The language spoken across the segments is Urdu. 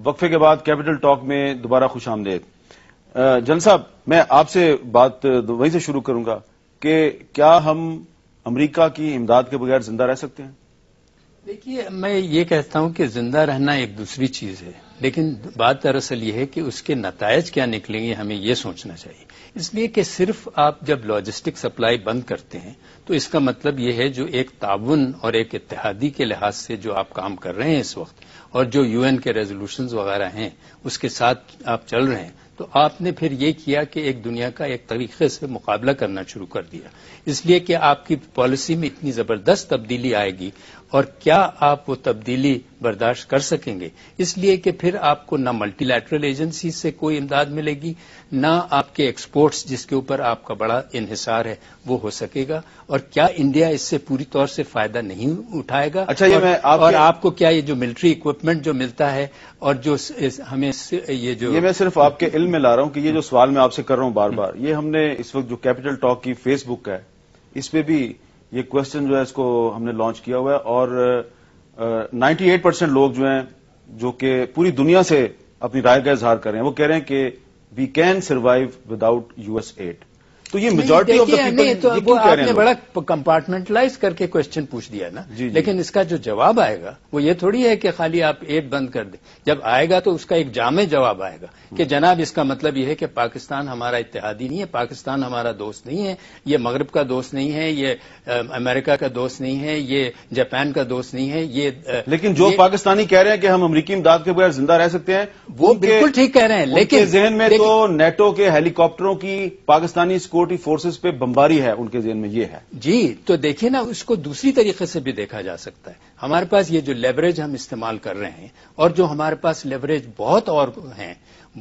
وقفے کے بعد کیپٹل ٹاک میں دوبارہ خوش آمدید. جن صاحب، میں آپ سے بات وہیں سے شروع کروں گا کہ کیا ہم امریکہ کی امداد کے بغیر زندہ رہ سکتے ہیں؟ دیکھیے، میں یہ کہتا ہوں کہ زندہ رہنا ایک دوسری چیز ہے، لیکن بات دراصل یہ ہے کہ اس کے نتائج کیا نکلیں گے، ہمیں یہ سوچنا چاہیے. اس لیے کہ صرف آپ جب لاجسٹک سپلائی بند کرتے ہیں تو اس کا مطلب یہ ہے جو ایک تعاون اور ایک اتحادی کے لحاظ سے جو آپ کام کر رہے ہیں اس وقت، اور جو یو این کے ریزولوشنز وغیرہ ہیں اس کے ساتھ آپ چل رہے ہیں، تو آپ نے پھر یہ کیا کہ ایک دنیا کا ایک طریقے سے مقابلہ کرنا شروع کر دیا. اس لیے کہ آپ کی پالیسی میں اتنی زبردست تبدیلی آئے گی، اور کیا آپ وہ تبدیلی برداشت کر سکیں گے؟ اس لیے کہ پھر آپ کو نہ ملٹی لیٹرل ایجنسی سے کوئی امداد ملے گی، نہ آپ کے ایکسپورٹس جس کے اوپر آپ کا بڑا انحصار ہے وہ ہو سکے گا، اور کیا انڈیا اس سے پوری طور سے فائدہ نہیں اٹھائے گا؟ اچھا، اور آپ کو کیا یہ جو ملٹری اکوپمنٹ جو ملتا ہے اور جو ہمیں یہ میں صرف آپ کے علم میں لا رہا ہوں کہ یہ جو سوال میں آپ سے کر رہا ہوں بار بار، یہ ہم نے اس وقت جو کیپٹل ٹاک کی فیس بک ہے اس پہ بھی یہ کوشچن جو ہے اس کو ہم نے لانچ کیا ہوا ہے، اور 98% لوگ جو ہیں جو کہ پوری دنیا سے اپنی رائے کا اظہار کر رہے ہیں، وہ کہہ رہے ہیں کہ we can survive without US aid. تو یہ میجورٹی آف دا پیپل وہ آپ نے بڑا کمپارٹمنٹلائز کر کے کوشچن پوچھ دیا نا. لیکن اس کا جو جواب آئے گا وہ یہ تھوڑی ہے کہ خالی آپ ایڈ بند کر دیں. جب آئے گا تو اس کا ایک جامع جواب آئے گا کہ جناب اس کا مطلب یہ ہے کہ پاکستان ہمارا اتحادی نہیں ہے، پاکستان ہمارا دوست نہیں ہے، یہ مغرب کا دوست نہیں ہے، یہ امریکہ کا دوست نہیں ہے، یہ جاپان کا دوست نہیں ہے. یہ لیکن جو پاکستانی کہہ رہے ہیں کہ ہم امریکی امداد کے بغیر زندہ رہ سکتے ہیں وہ بالکل ٹھیک کہہ رہے ہیں، لیکن ذہن میں تو نیٹو کے ہیلی کاپٹروں کی پاکستانی سیکورٹی فورسز پہ بمباری ہے، ان کے ذہن میں یہ ہے. جی تو دیکھیں نا، اس کو دوسری طریقے سے بھی دیکھا جا سکتا ہے. ہمارے پاس یہ جو لیوریج ہم استعمال کر رہے ہیں، اور جو ہمارے پاس لیوریج بہت اور ہیں،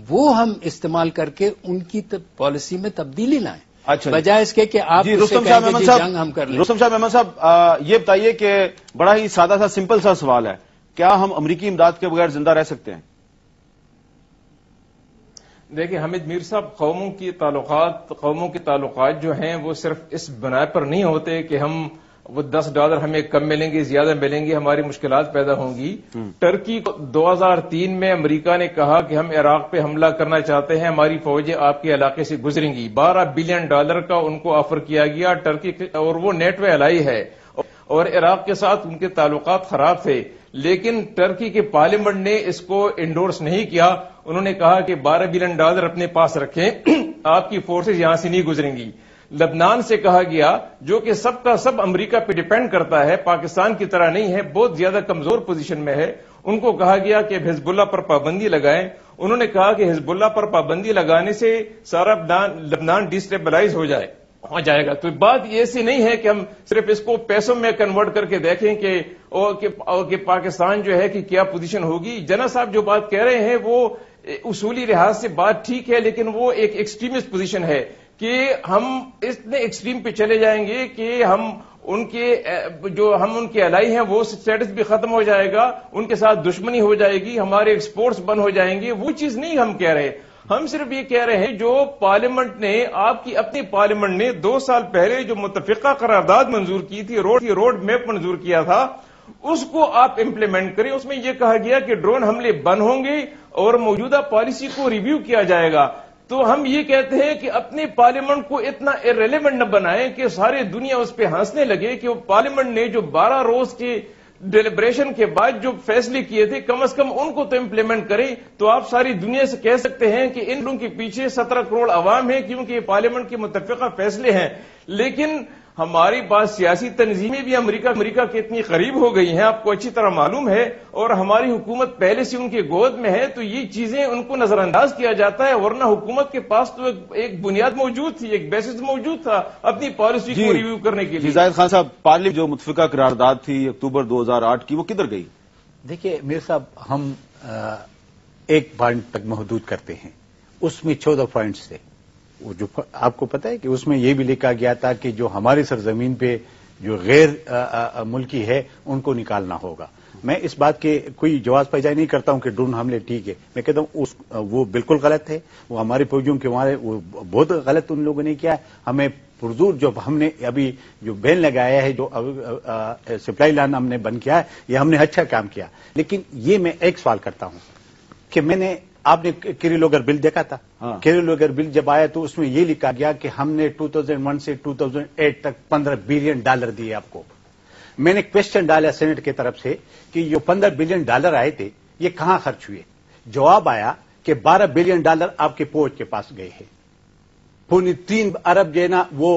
وہ ہم استعمال کر کے ان کی پالیسی میں تبدیلی لائیں. اچھا، بجائے اس کے کہ آپ رستم شاہ محمد صاحب یہ بتائیے کہ بڑا ہی سادہ سا سمپل سا سوال ہے، کیا ہم امریکی امداد کے بغیر زندہ رہ سکتے ہیں؟ دیکھیں حامد میر صاحب، قوموں کے تعلقات جو ہیں وہ صرف اس بنا پر نہیں ہوتے کہ ہم وہ $10 ہمیں کم ملیں گے، زیادہ ملیں گے، ہماری مشکلات پیدا ہوں گی. ٹرکی کو 2003 میں امریکہ نے کہا کہ ہم عراق پہ حملہ کرنا چاہتے ہیں، ہماری فوجیں آپ کے علاقے سے گزریں گی. $12 بلین کا ان کو آفر کیا گیا ٹرکی، اور وہ نیٹو الائی ہے، اور عراق کے ساتھ ان کے تعلقات خراب تھے. لیکن ٹرکی کے پارلیمنٹ نے اس کو انڈورس نہیں کیا. انہوں نے کہا کہ $12 بلین اپنے پاس رکھیں، آپ کی فورسز یہاں سے نہیں گزریں گی. لبنان سے کہا گیا، جو کہ سب کا سب امریکہ پہ ڈیپینڈ کرتا ہے، پاکستان کی طرح نہیں ہے، بہت زیادہ کمزور پوزیشن میں ہے، ان کو کہا گیا کہ حزب اللہ پر پابندی لگائیں. انہوں نے کہا کہ حزب اللہ پر پابندی لگانے سے سارا لبنان ڈیسٹیبلائز ہو جائے گا. تو بات ایسی نہیں ہے کہ ہم صرف اس کو پیسوں میں کنورٹ کر کے دیکھیں کہ پاکستان جو ہے کہ کیا پوزیشن ہوگی. جنرل صاحب جو بات کہہ رہے ہیں وہ اصولی لحاظ سے بات ٹھیک ہے، لیکن وہ ایک ایکسٹریمسٹ پوزیشن ہے کہ ہم اتنے ایکسٹریم پہ چلے جائیں گے کہ ہم ان کے الائی ہیں وہ سٹیٹس بھی ختم ہو جائے گا، ان کے ساتھ دشمنی ہو جائے گی، ہمارے ایکسپورٹس بند ہو جائیں گے. وہ چیز نہیں ہم کہہ رہے. ہم صرف یہ کہہ رہے ہیں جو پارلیمنٹ نے، آپ کی اپنی پارلیمنٹ نے 2 سال پہلے جو متفقہ قرارداد منظور کی تھی، روڈ میپ منظور کیا تھا، اس کو آپ امپلیمنٹ کریں. اس میں یہ کہا گیا کہ ڈرون حملے بند ہوں گے اور موجودہ پالیسی کو ریویو کیا جائے گا. تو ہم یہ کہتے ہیں کہ اپنے پارلیمنٹ کو اتنا ارریلیونٹ نہ بنائیں کہ ساری دنیا اس پہ ہنسنے لگے کہ وہ پارلیمنٹ نے جو 12 روز کے ڈیلیبریشن کے بعد جو فیصلے کیے تھے کم از کم ان کو تو امپلیمنٹ کریں. تو آپ ساری دنیا سے کہہ سکتے ہیں کہ ان لوگوں کے پیچھے 17 کروڑ عوام ہیں کیونکہ یہ پارلیمنٹ کے متفقہ فیصلے ہیں. لیکن ہماری بات سیاسی تنظیمیں بھی امریکہ کے اتنی قریب ہو گئی ہیں، آپ کو اچھی طرح معلوم ہے، اور ہماری حکومت پہلے سے ان کے گود میں ہے، تو یہ چیزیں ان کو نظر انداز کیا جاتا ہے. ورنہ حکومت کے پاس تو ایک بنیاد موجود تھی، ایک بیسس موجود تھا اپنی پالیسی کو ریویو کرنے کے لیے. زاہد خان صاحب، پارلیمنٹ جو متفقہ قرارداد تھی اکتوبر 2008 کی، وہ کدھر گئی؟ دیکھیے میر صاحب، ہم ایک پوائنٹ تک محدود کرتے ہیں، اس میں 14 پوائنٹس تھے. جو آپ کو پتا ہے کہ اس میں یہ بھی لکھا گیا تھا کہ جو ہماری سرزمین پہ جو غیر ملکی ہے ان کو نکالنا ہوگا. میں اس بات کے کوئی جواز پیدا نہیں کرتا ہوں کہ ڈرون حملے ٹھیک ہے، میں کہتا ہوں وہ بالکل غلط ہے. وہ ہماری فوجیوں کے وہ بہت غلط ان لوگوں نے کیا ہے. ہمیں پرزور جو ہم نے ابھی جو بین لگایا ہے، جو سپلائی لائن ہم نے بند کیا ہے، یہ ہم نے اچھا کام کیا. لیکن یہ میں ایک سوال کرتا ہوں کہ آپ نے کیری لوگر بل دیکھا تھا؟ کیری لوگر بل جب آیا تو اس میں یہ لکھا گیا کہ ہم نے 2001 سے 2008 تک $15 بلین دیے آپ کو. میں نے کوشچن ڈالا سینٹ کی طرف سے کہ یہ $15 بلین آئے تھے یہ کہاں خرچ ہوئے؟ جواب آیا کہ $12 بلین آپ کے فوج کے پاس گئے ہیں. پونے 3 ارب جو ہے نا وہ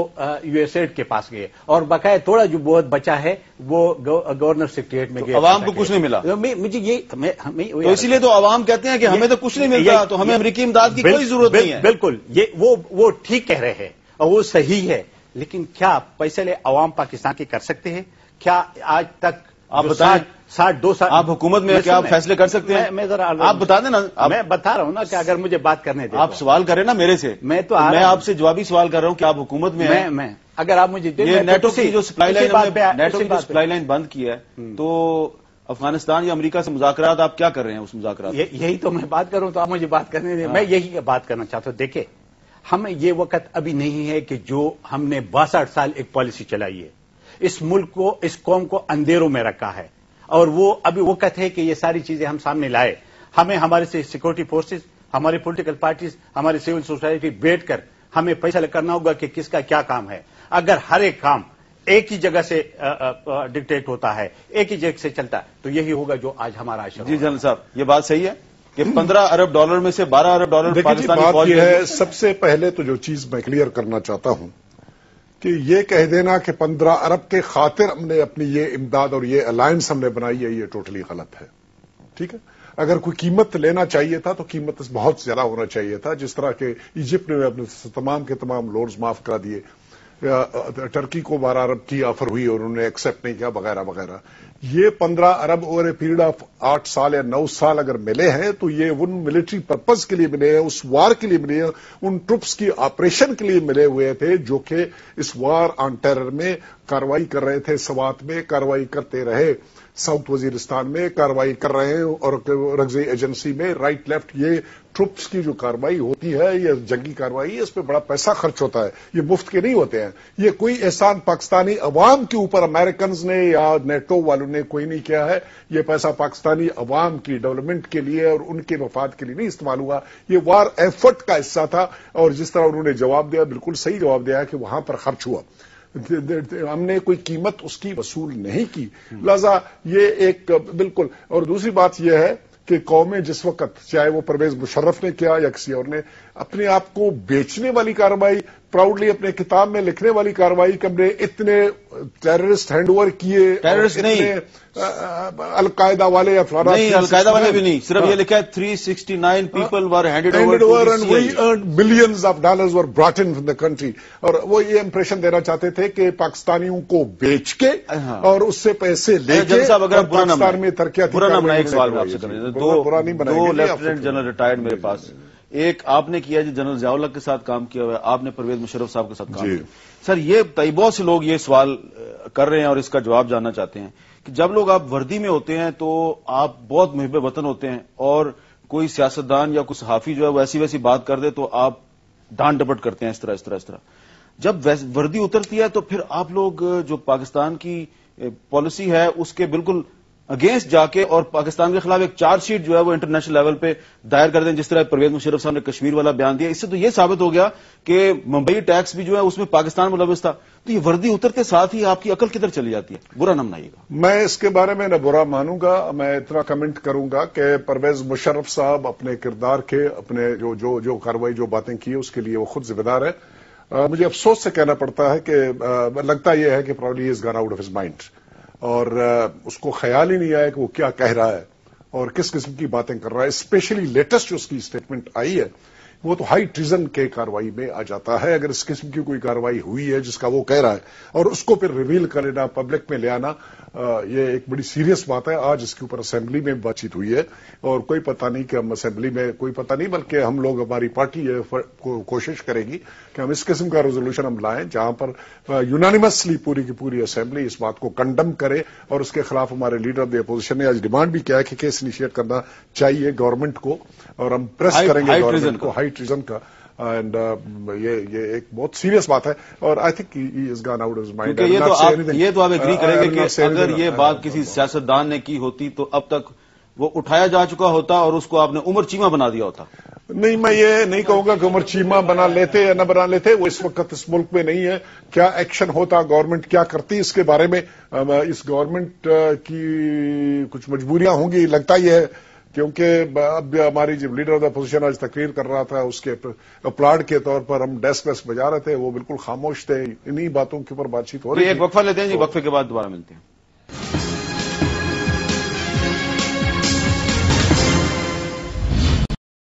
یو ایس ایڈ کے پاس گئے اور بقایا تھوڑا جو بہت بچا ہے وہ گورنر سیکریٹریٹ میں گئے. عوام کو کچھ نہیں ملا. مجھے یہ تو اسی لیے تو عوام کہتے ہیں کہ ہمیں تو کچھ نہیں ملتا تو ہمیں امریکی امداد کی کوئی ضرورت نہیں ہے. بالکل وہ ٹھیک کہہ رہے ہیں اور وہ صحیح ہے، لیکن کیا پیسے لے عوام پاکستان کی کر سکتے ہیں؟ کیا آج تک آپ بتائیں 2 سال آپ حکومت میں کیا آپ فیصلے کر سکتے ہیں؟ میں ذرا آپ بتا دیں نا. میں بتا رہا ہوں نا کہ اگر مجھے بات کرنے دیں. آپ سوال کریں نا میرے سے. میں آپ سے جوابی سوال کر رہا ہوں کہ آپ حکومت میں ہیں. میں اگر آپ مجھے یہ نیٹو کی جو سپلائی لائن بند کی ہے تو افغانستان یا امریکہ سے مذاکرات آپ کیا کر رہے ہیں اس مذاکرات؟ یہی تو میں بات کروں تو آپ مجھے بات کرنے دیں. میں یہی بات کرنا چاہتا ہوں. دیکھیں ہمیں یہ وقت ابھی نہیں ہے کہ جو ہم نے 62 سال ایک پالیسی چلائی ہے، اس ملک کو اس قوم کو اندھیروں میں رکھا ہے، اور وہ ابھی وقت ہے کہ یہ ساری چیزیں ہم سامنے لائے. ہمیں ہمارے سے سیکورٹی فورسز، ہماری پولیٹیکل پارٹیز، ہماری سول سوسائٹی بیٹھ کر ہمیں فیصلہ کرنا ہوگا کہ کس کا کیا کام ہے. اگر ہر ایک کام ایک ہی جگہ سے ڈکٹیٹ ہوتا ہے، ایک ہی جگہ سے چلتا ہے، تو یہی ہوگا جو آج ہمارا اشارہ. جی جنرل صاحب، یہ بات صحیح ہے کہ $15 ارب میں سے $12 ارب پاکستانی بات یہ ہے. سب سے پہلے تو جو چیز میں کلیئر کرنا چاہتا ہوں کہ یہ کہہ دینا کہ 15 ارب کے خاطر ہم نے اپنی یہ امداد اور یہ الائنس ہم نے بنائی ہے، یہ ٹوٹلی غلط ہے. ٹھیک ہے، اگر کوئی قیمت لینا چاہیے تھا تو قیمت بہت زیادہ ہونا چاہیے تھا، جس طرح کہ ایجپٹ نے اپنے تمام کے تمام لونز معاف کرا دیے، ٹرکی کو 12 ارب کی آفر ہوئی اور انہوں نے ایکسپٹ نہیں کیا، وغیرہ وغیرہ. یہ 15 ارب اوور اے پیریڈ آف 8 سال یا 9 سال اگر ملے ہیں تو یہ ان ملٹری پرپز کے لیے ملے ہیں، اس وار کے لیے ملے ہیں، ان ٹروپس کی آپریشن کے لیے ملے ہوئے تھے جو کہ اس وار آن ٹیرر میں کاروائی کر رہے تھے. سوات میں کاروائی کرتے رہے، ساؤتھ وزیرستان میں کاروائی کر رہے ہیں، اور رگزی ایجنسی میں رائٹ لیفٹ. یہ ٹروپس کی جو کاروائی ہوتی ہے، یہ جنگی کاروائی ہے، اس پہ بڑا پیسہ خرچ ہوتا ہے، یہ مفت کے نہیں ہوتے ہیں. یہ کوئی احسان پاکستانی عوام کے اوپر امریکنز نے یا نیٹو والوں نے کوئی نہیں کیا ہے. یہ پیسہ پاکستانی عوام کی ڈیولپمنٹ کے لیے اور ان کے مفاد کے لیے نہیں استعمال ہوا. یہ وار ایفرٹ کا حصہ تھا، اور جس طرح انہوں نے جواب دیا، بالکل صحیح جواب دیا کہ وہاں پر خرچ ہوا. ہم نے کوئی قیمت اس کی وصول نہیں کی، لہذا یہ ایک بالکل. اور دوسری بات یہ ہے کہ قومیں جس وقت، چاہے وہ پرویز مشرف نے کیا یا کسی اور نے، اپنے آپ کو بیچنے والی کارروائی، پراؤڈلی اپنے کتاب میں لکھنے والی کارروائی کہ ہم نے اتنے ٹیررسٹ ہینڈ اوور کیے، ٹیررسٹ نہیں، القاعدہ والے یا نہیں، القاعدہ والے بھی نہیں، صرف یہ لکھا ہے 369 people were handed over and we earned billions of dollars were brought in the country. اور وہ یہ امپریشن دینا چاہتے تھے کہ پاکستانیوں کو بیچ کے اور اس سے پیسے لے کے پاکستان میں ترقیاتی. برا نام ایک سوال میں آپ سے کریں، دو لیفٹیننٹ جنرل ریٹائرڈ میرے پاس. ایک آپ نے کیا جی جنرل ضیاء الحق کے ساتھ کام کیا ہوا ہے، آپ نے پرویز مشرف صاحب کے ساتھ کام کیا. سر یہ بہت سے لوگ یہ سوال کر رہے ہیں اور اس کا جواب جاننا چاہتے ہیں کہ جب لوگ آپ وردی میں ہوتے ہیں تو آپ بہت محب وطن ہوتے ہیں، اور کوئی سیاستدان یا کوئی صحافی جو ہے وہ ایسی ویسی بات کر دے تو آپ ڈانٹ ڈپٹ کرتے ہیں، اس طرح. جب وردی اترتی ہے تو پھر آپ لوگ جو پاکستان کی پالیسی ہے اس کے بالکل اگینسٹ جا کے اور پاکستان کے خلاف ایک چارج شیٹ جو ہے وہ انٹرنیشنل لیول پہ دائر کر دیں، جس طرح پرویز مشرف صاحب نے کشمیر والا بیان دیا. اس سے تو یہ ثابت ہو گیا کہ ممبئی ٹیکس بھی جو ہے اس میں پاکستان ملوث تھا. تو یہ وردی اترتے ساتھ ہی آپ کی عقل کدھر چلی جاتی ہے؟ برا نہ منائیے گا. میں اس کے بارے میں نہ برا مانوں گا، میں اتنا کمنٹ کروں گا کہ پرویز مشرف صاحب اپنے کردار کے، اپنے جو کاروائی جو باتیں کی اس کے لیے وہ خود ذمہ دار ہے. مجھے افسوس سے کہنا پڑتا ہے کہ لگتا یہ ہے کہ proudly is gone out of his mind, اور اس کو خیال ہی نہیں آیا کہ وہ کیا کہہ رہا ہے اور کس قسم کی باتیں کر رہا ہے. اسپیشلی لیٹسٹ جو اس کی اسٹیٹمنٹ آئی ہے وہ تو ہائی ٹریزن کے کاروائی میں آ جاتا ہے. اگر اس قسم کی کوئی کاروائی ہوئی ہے جس کا وہ کہہ رہا ہے اور اس کو پھر ریویل کر لینا، پبلک میں لے آنا، یہ ایک بڑی سیریس بات ہے. آج اس کے اوپر اسمبلی میں بات چیت ہوئی ہے، اور کوئی پتہ نہیں کہ ہم اسمبلی میں، کوئی پتہ نہیں بلکہ ہم لوگ، ہماری پارٹی کوشش کرے گی کہ ہم اس قسم کا ریزولوشن ہم لائیں جہاں پر یونانیمسلی پوری کی پوری اسمبلی اس بات کو کنڈم کرے. اور اس کے خلاف ہمارے لیڈر آف دی اپوزیشن نے آج ڈیمانڈ بھی کیا ہے کہ کیس انیشیٹ کرنا چاہیے گورنمنٹ کو، اور ہم پریس کریں گے گورنمنٹ کو ہائی ٹریزن کا. اینڈ یہ ایک بہت سیریس بات ہے، اور I think he is gone out of his mind. یہ تو آپ ایگری کریں گے کہ اگر یہ بات کسی سیاستدان نے کی ہوتی تو اب تک وہ اٹھایا جا چکا ہوتا اور اس کو آپ نے عمر چیمہ بنا دیا ہوتا؟ نہیں، میں یہ نہیں کہوں گا کہ عمر چیمہ بنا لیتے یا نہ بنا لیتے، وہ اس وقت اس ملک میں نہیں ہے. کیا ایکشن ہوتا، گورنمنٹ کیا کرتی اس کے بارے میں، اس گورنمنٹ کی کچھ مجبوریاں ہوں گی، لگتا ہی ہے، کیونکہ اب ہماری جو لیڈر آف دا اپوزیشن آج تقریر کر رہا تھا، اس کے اپلاڈ کے طور پر ہم ڈیسک ویسک بجا رہے تھے، وہ بالکل خاموش تھے. انہی باتوں کے اوپر بات چیت ہو رہی ہے. ایک وقفہ لیتے ہیں جی، وقفے کے بعد دوبارہ ملتے ہیں.